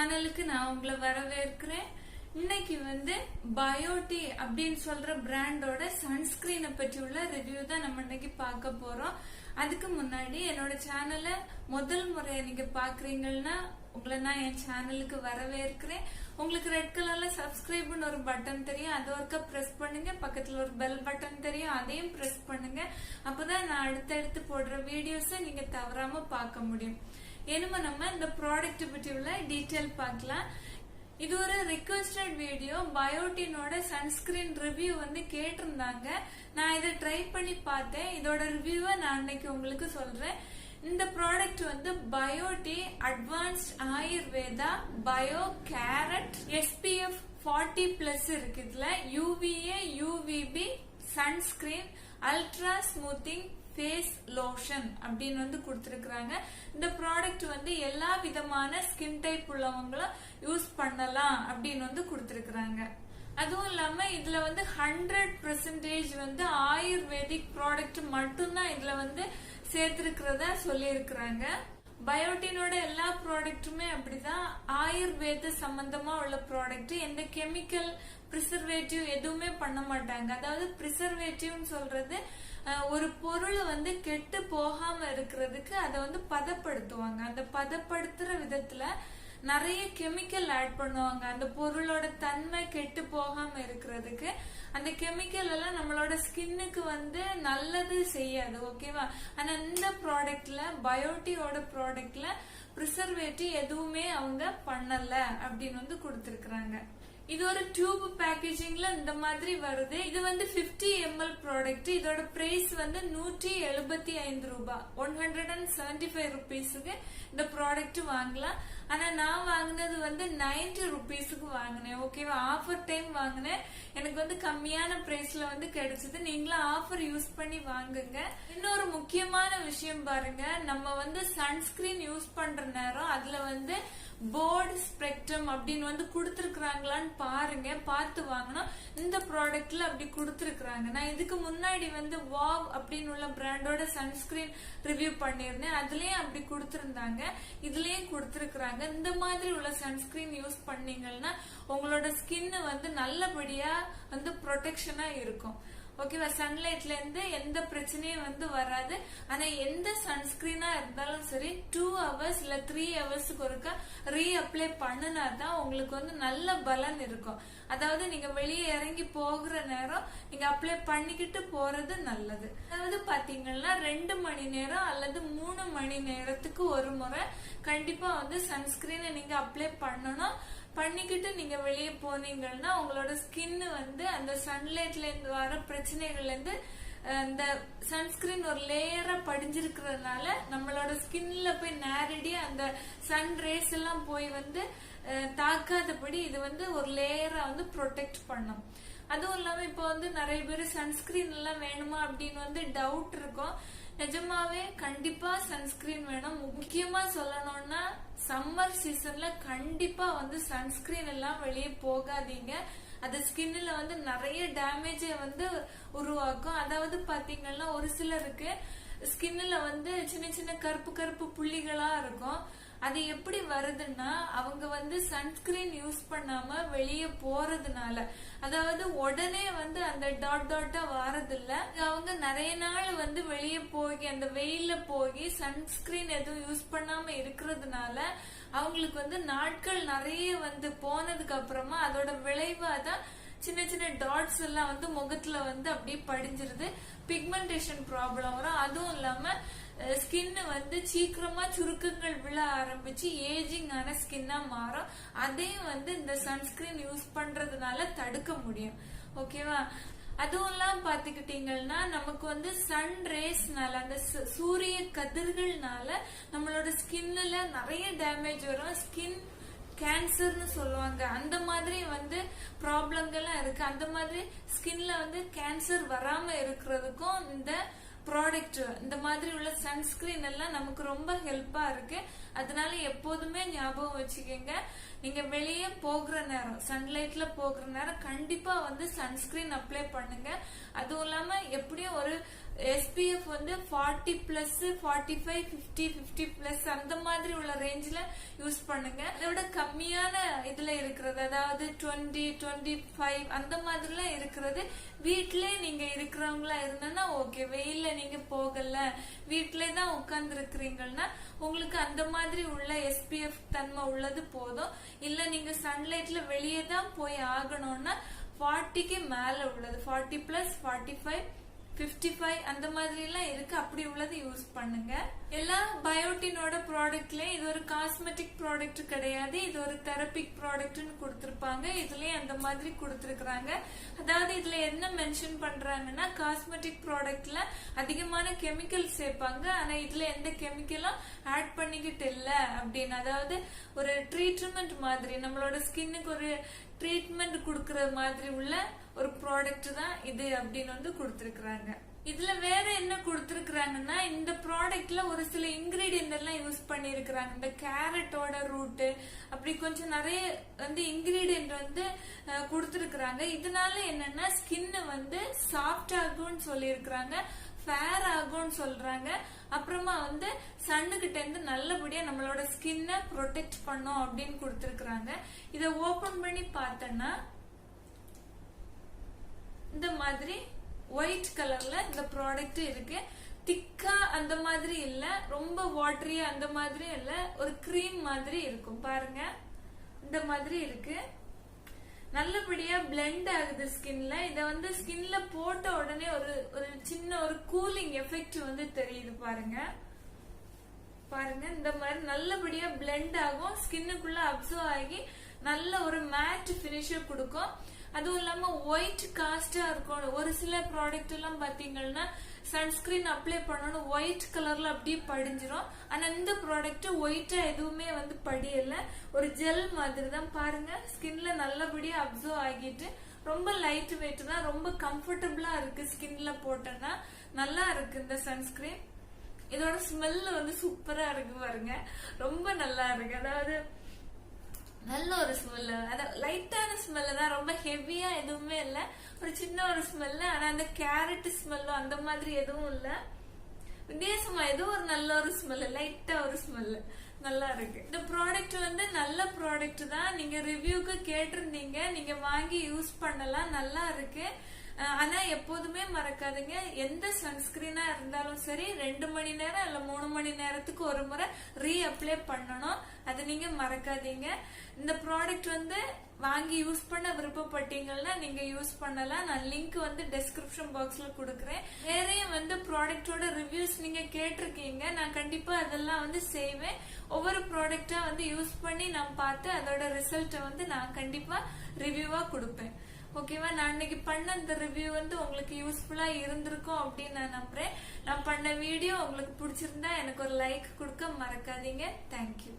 சேனலுக்கு நான் உங்களை வரவேற்கிறேன். இன்னைக்கு பயோட்டி அப்படின்னு சொல்ற பிராண்டோட சன்ஸ்கிரீனை பற்றி உள்ள ரிவ்யூ தான் நம்ம இன்னைக்கு பார்க்க போறோம். அதுக்கு முன்னாடி என்னோட சேனலை முதல் முறையா நீங்க பாக்குறீங்கன்னா உங்களை நான் என் சேனலுக்கு வரவேற்கிறேன். உங்களுக்கு ரெட் கலர்ல சப்ஸ்கிரைப்னு ஒரு பட்டன் தெரியும், அதை ஒருக்கா பிரஸ் பண்ணுங்க. பக்கத்துல ஒரு பெல் பட்டன் தெரியும், அதையும் பிரஸ் பண்ணுங்க. அப்பதான் நான் அடுத்தடுத்து போடுற வீடியோஸை நீங்க தவறாம பார்க்க முடியும். இனிமே நம்ம இந்த ப்ராடக்ட் பற்றி உள்ள டீட்டெயில் பார்க்கலாம். இது ஒரு ரிக்வெஸ்டட் வீடியோ. பயோட்டினோட சன்ஸ்கிரீன் ரிவ்யூ கேட்டிருந்தாங்க. நான் இதை ட்ரை பண்ணி பார்த்தேன். இதோட ரிவ்யூவை நான் இன்னைக்கு உங்களுக்கு சொல்றேன். இந்த product Biotique advanced Ayurveda bio carrot SPF 40+ இருக்கு. இதுல UVA UVB sunscreen ultra smoothing face lotion அப்படின்னு கொடுத்திருக்காங்க. இந்த ப்ராடக்ட் எல்லா விதமான ஸ்கின் டைப் உள்ளவங்களும் யூஸ் பண்ணலாம் அப்படின்னு கொடுத்திருக்காங்க. அதுவும் இல்லாம இதுல 100% ஆயுர்வேதிக் ப்ராடக்ட் மட்டும்தான் இதுல சேர்த்திருக்கிறதா சொல்லி இருக்கிறாங்க. பயோட்டினோட எல்லா ப்ராடக்ட்டுமே அப்படிதான் ஆயுர்வேத சம்பந்தமா உள்ள ப்ராடக்ட். எந்த கெமிக்கல் பிரிசர்வேட்டிவ் எதுவுமே பண்ண மாட்டாங்க. அதாவது பிரிசர்வேட்டிவ்னு சொல்றது ஒரு பொருள் கெட்டு போகாம இருக்கிறதுக்கு அதை பதப்படுத்துவாங்க. அந்த பதப்படுத்துற விதத்துல நிறைய கெமிக்கல் ஆட் பண்ணுவாங்க. அந்த பொருளோட தன்மை கெட்டு போகாம இருக்கிறதுக்கு அந்த கெமிக்கல் எல்லாம் நம்மளோட ஸ்கின்னுக்கு நல்லது செய்யாது. ஓகேவா? ஆனா இந்த ப்ராடக்ட்ல பயோட்டியோட ப்ராடக்ட்ல பிரிசர்வேட்டிவ் எதுவுமே அவங்க பண்ணல அப்படின்னு கொடுத்திருக்காங்க. இது ஒரு டியூப் பேக்கேஜிங்ல இந்த மாதிரி வருது. இது 50 ml ப்ராடக்ட். இதோட பிரைஸ் 175 ரூபாய், 175 ருபீஸுக்கு இந்த ப்ராடக்ட் வாங்கலாம். ஆனா நான் வாங்கினது 90 ருபீஸுக்கு வாங்கினேன். ஓகேவா? ஆஃபர் டைம் வாங்கினேன். எனக்கு கம்மியான பிரைஸ்ல கிடைச்சது. நீங்களும் ஆஃபர் யூஸ் பண்ணி வாங்குங்க. இன்னொரு முக்கியமான விஷயம் பாருங்க, நம்ம சன்ஸ்கிரீன் யூஸ் பண்ற நேரம் அதுல போர்டு ஸ்பெக்ட்ரம் அப்படின்னு கொடுத்திருக்காங்களான்னு பாருங்க, பார்த்து வாங்கணும். இந்த ப்ராடக்ட்ல அப்படி கொடுத்திருக்காங்க. நான் இதுக்கு முன்னாடி வாவ் அப்படின்னு உள்ள பிராண்டோட சன்ஸ்கிரீன் ரிவ்யூ பண்ணிருந்தேன். அதுலயும் அப்படி கொடுத்திருந்தாங்க, இதுலயும் கொடுத்திருக்காங்க. இந்த மாதிரி உள்ள சன்ஸ்கிரீன் யூஸ் பண்ணீங்கன்னா உங்களோட ஸ்கின் நல்லபடியா ப்ரொடெக்ஷனா இருக்கும். ஓகேவா? சன்லைட்ல இருந்து எந்த பிரச்சனையும் வராது. ஆனா எந்த சன்ஸ்கிரீனா இருந்தாலும் சரி 2 hours இல்ல 3 ஹவர்ஸ்க்கு ஒருக்கா ரீஅப்ளை பண்ணினாதான் உங்களுக்கு நல்ல பலன் இருக்கும். அதாவது நீங்க வெளியே இறங்கி போகிற நேரம் நீங்க அப்ளை பண்ணிக்கிட்டு போறது நல்லது. அதாவது பாத்தீங்கன்னா 2 மணி நேரம் அல்லது 3 மணி நேரத்துக்கு ஒரு முறை கண்டிப்பா சன்ஸ்கிரீனை நீங்க அப்ளை பண்ணணும். பண்ணிக்கிட்டு நீங்க வெளியே போனீங்கன்னா உங்களோட ஸ்கின் அந்த சன்லைட்ல இருந்து வர பிரச்சனைகள்ல இருந்து இந்த சன்ஸ்கிரீன் ஒரு லேயரா படிஞ்சிருக்கிறதுனால நம்மளோட ஸ்கின்ல போய் நேரடியா அந்த சன் ரேஸ் எல்லாம் போய் தாக்காதபடி இது ஒரு லேயரா ப்ரொடெக்ட் பண்ணும். அதுவும் இல்லாம இப்போ நிறைய பேர் சன்ஸ்கிரீன் எல்லாம் வேணுமா அப்படின்னு டவுட் இருக்கும். நிஜமாவே கண்டிப்பா சன்ஸ்கிரீன் வேணும். முக்கியமா சொல்லணும்னா சம்மர் சீசன்ல கண்டிப்பா சன்ஸ்கிரீன் எல்லாம் வெளியே போகாதீங்க. அது ஸ்கின்ல நிறைய டேமேஜ் உருவாக்கும். அதாவது பாத்தீங்கன்னா ஒரு சிலருக்கு ஸ்கின்ல சின்ன சின்ன கருப்பு கருப்பு புள்ளிகளா இருக்கும். அது எப்படி வருதுன்னா அவங்க சன்ஸ்கிரீன் யூஸ் பண்ணாம வெளியே போறதுனால, அதாவது உடனே அந்த டாட் டாட்டா வாரதில்ல. அவங்க நிறைய நாள் வெளியே போய் அந்த வெயில போய் சன்ஸ்கிரீன் எதுவும் யூஸ் பண்ணாம இருக்கிறதுனால அவங்களுக்கு நாட்கள் நிறைய போனதுக்கு அப்புறமா அதோட விளைவாதான் சின்ன சின்ன டாட்ஸ் எல்லாம் முகத்துல அப்படியே படிஞ்சிருது. பிக்மெண்டேஷன் ப்ராப்ளம் வரும். அதுவும் இல்லாம ஸ்கின் சீக்கிரமா சுருக்கங்கள் விழ ஆரம்பிச்சு ஏஜிங் ஆன ஸ்கின்னா மாறும். அதையும் இந்த சன்ஸ்கிரீன் யூஸ் பண்றதுனால தடுக்க முடியும். ஓகேவா? அதுவும் எல்லாம் பாத்துக்கிட்டீங்கன்னா நமக்கு சன் ரேஸ்னால அந்த சூரிய கதிர்கள்னால நம்மளோட ஸ்கின்ல நிறைய டேமேஜ் வரும். ஸ்கின் கேன்சர்னு சொல்லுவாங்க. அந்த மாதிரி ப்ராப்ளங்கள்லாம் இருக்கு. அந்த மாதிரி ஸ்கின்ல கேன்சர் வராம இருக்கிறதுக்கும் இந்த ப்ராடக்ட் இந்த மாதிரி உள்ள சன்ஸ்கிரீன் எல்லாம் நமக்கு ரொம்ப ஹெல்ப்பா இருக்கு. அதனால எப்போதுமே ஞாபகம் வச்சுக்கோங்க, நீங்க வெளியே போகிற நேரம், சன்லைட்ல போகிற நேரம் கண்டிப்பா வந்து சன்ஸ்கிரீன் அப்ளை பண்ணுங்க. அதுவும் இல்லாம எப்படியும் ஒரு SPF வந்து 40+, 45, 50, 50+ அந்த மாதிரி உள்ள ரேஞ்சில யூஸ் பண்ணுங்க. அதோட கம்மியான இதுல இருக்கிறது, அதாவது 20, 25 அந்த மாதிரிலாம் இருக்கிறது வீட்டிலே நீங்க இருக்கிறவங்களா இருந்தா ஓகே. வெயில்ல நீங்க போகல, வீட்டிலே தான் உட்கார்ந்து இருக்கிறீங்கன்னா உங்களுக்கு அந்த மாதிரி உள்ள SPF தன்மை உள்ளது போதும். இல்ல நீங்க சன்லைட்ல வெளியே தான் போய் ஆகணும்னா 40க்கு மேல உள்ளது, 40+, 45, 55 அந்த மாதிரி எல்லாம் இருக்கு, அப்படி உள்ளது யூஸ் பண்ணுங்க. எல்லா பயோட்டினோட ப்ராடக்ட்லயும் இது ஒரு காஸ்மெட்டிக் ப்ராடக்ட் கிடையாது, இது ஒரு தெரபிக் ப்ராடக்ட்னு கொடுத்திருப்பாங்க. இதுலயும் அந்த மாதிரி கொடுத்திருக்காங்க. அதாவது இதுல என்ன மென்ஷன் பண்றாங்கன்னா, காஸ்மெட்டிக் ப்ராடக்ட்ல அதிகமான கெமிக்கல் சேர்ப்பாங்க, ஆனா இதுல எந்த கெமிக்கலும் ஆட் பண்ணிக்கிட்டு இல்ல அப்படின்னு. அதாவது ஒரு ட்ரீட்மெண்ட் மாதிரி, நம்மளோட ஸ்கின்னுக்கு ஒரு ட்ரீட்மெண்ட் கொடுக்கற மாதிரி உள்ள ஒரு ப்ராடக்ட் தான் இது அப்படின்னு வந்து கொடுத்திருக்காங்க. இதுல வேற என்ன கொடுத்திருக்காங்கன்னா, இந்த ப்ராடக்ட்ல ஒரு சில இன்கிரீடியன்ட் எல்லாம் யூஸ் பண்ணிருக்காங்க. இந்த கேரட்டோட ரூட் அப்படி கொஞ்சம் நிறைய வந்து இன்கிரீடியன்ட் வந்து கொடுத்திருக்காங்க. இதனால என்னன்னா ஸ்கின் வந்து சாஃப்ட் ஆகும்னு சொல்லியிருக்கிறாங்க, ஃபேர் ஆகும்னு சொல்றாங்க. அப்புறமா வந்து சன்னுகிட்ட இருந்து நல்லபடியா நம்மளோட ஸ்கின்னை ப்ரொடெக்ட் பண்ணும் அப்படின்னு கொடுத்திருக்காங்க. இத ஓபன் பண்ணி பார்த்தோன்னா இந்த மாதிரி ஒயிட் கலர்ல இந்த ப்ராடக்ட் இருக்கு. திக்கா அந்த மாதிரி இல்ல, ரொம்ப வாட்டரியா அந்த மாதிரி இல்ல, ஒரு கிரீம் மாதிரி இருக்கும் பாருங்க. இந்த மாதிரி இருக்கு, நல்லபடியா பிளெண்ட் ஆகுது ஸ்கின்ல. இத வந்து ஸ்கின்ல போட்ட உடனே ஒரு சின்ன ஒரு கூலிங் எஃபெக்ட் வந்து தெரியுது பாருங்க. பாருங்க இந்த மாதிரி நல்லபடியா பிளெண்ட் ஆகும், ஸ்கின்னுக்குள்ள அப்சர்வ் ஆகி நல்ல ஒரு மேட் பினிஷர் கொடுக்கும். அதுவும் இல்லாம ஒயிட் காஸ்டா இருக்கும். ஒரு சில ப்ராடக்ட் எல்லாம் பாத்தீங்கன்னா சன்ஸ்கிரீன் அப்ளை பண்ணணும் ஒயிட் கலர்ல அப்படியே படிஞ்சிரும். ஆனா இந்த ப்ராடக்ட் ஒயிட்டா எதுவுமே வந்து படியல, ஒரு ஜெல் மாதிரி தான். பாருங்க ஸ்கின்ல நல்லபடியா அப்சர்வ் ஆகிட்டு ரொம்ப லைட் வெயிட் தான், ரொம்ப கம்ஃபர்டபுளா இருக்கு. ஸ்கின்ல போட்டோன்னா நல்லா இருக்கு இந்த சன்ஸ்கிரீன். இதோட ஸ்மெல் வந்து சூப்பரா இருக்கு பாருங்க, ரொம்ப நல்லா இருக்கு. அதாவது நல்ல ஒரு ஸ்மெல், அதாவது லைட்டான ஸ்மெல் தான், ரொம்ப ஹெவியா எதுவுமே இல்ல, ஒரு சின்ன ஒரு ஸ்மெல். ஆனா அந்த கேரட் ஸ்மெல்லும் அந்த மாதிரி எதுவும் இல்ல, வித்தியாசமா ஏதோ ஒரு நல்ல ஒரு ஸ்மெல், லைட்டா ஒரு ஸ்மெல் நல்லா இருக்கு. இந்த ப்ராடக்ட் வந்து நல்ல ப்ராடக்ட் தான், நீங்க ரிவ்யூக்கு கேட்டிருந்தீங்க, நீங்க வாங்கி யூஸ் பண்ணலாம், நல்லா இருக்கு. ஆனா எப்போதுமே மறக்காதீங்க, எந்த சன்ஸ்கிரீனா இருந்தாலும் சரி 2 மணி நேரம் இல்ல 3 மணி நேரத்துக்கு ஒரு முறை ரீ அப்ளை பண்ணணும், அது நீங்க மறக்காதீங்க. இந்த ப்ராடக்ட் வந்து வாங்கி யூஸ் பண்ண விருப்பப்பட்டீங்கன்னா நீங்க யூஸ் பண்ணலாம். நான் லிங்க் வந்து டிஸ்கிரிப்ஷன் பாக்ஸ்ல கொடுக்குறேன். வேறையும் வந்து ப்ராடக்டோட ரிவ்யூஸ் நீங்க கேட்டிருக்கீங்க, நான் கண்டிப்பா அதெல்லாம் வந்து செய்வேன். ஒவ்வொரு ப்ராடக்டா வந்து யூஸ் பண்ணி நான் பார்த்து அதோட ரிசல்ட்டை வந்து நான் கண்டிப்பா ரிவ்யூவா கொடுப்பேன். ஓகேவா? நான் இன்னைக்கு பண்ண இந்த ரிவ்யூ வந்து உங்களுக்கு யூஸ்ஃபுல்லா இருந்திருக்கும் அப்படின்னு நான் நம்புறேன். நான் பண்ண வீடியோ உங்களுக்கு பிடிச்சிருந்தா எனக்கு ஒரு லைக் கொடுக்க மறக்காதீங்க. தேங்க்யூ.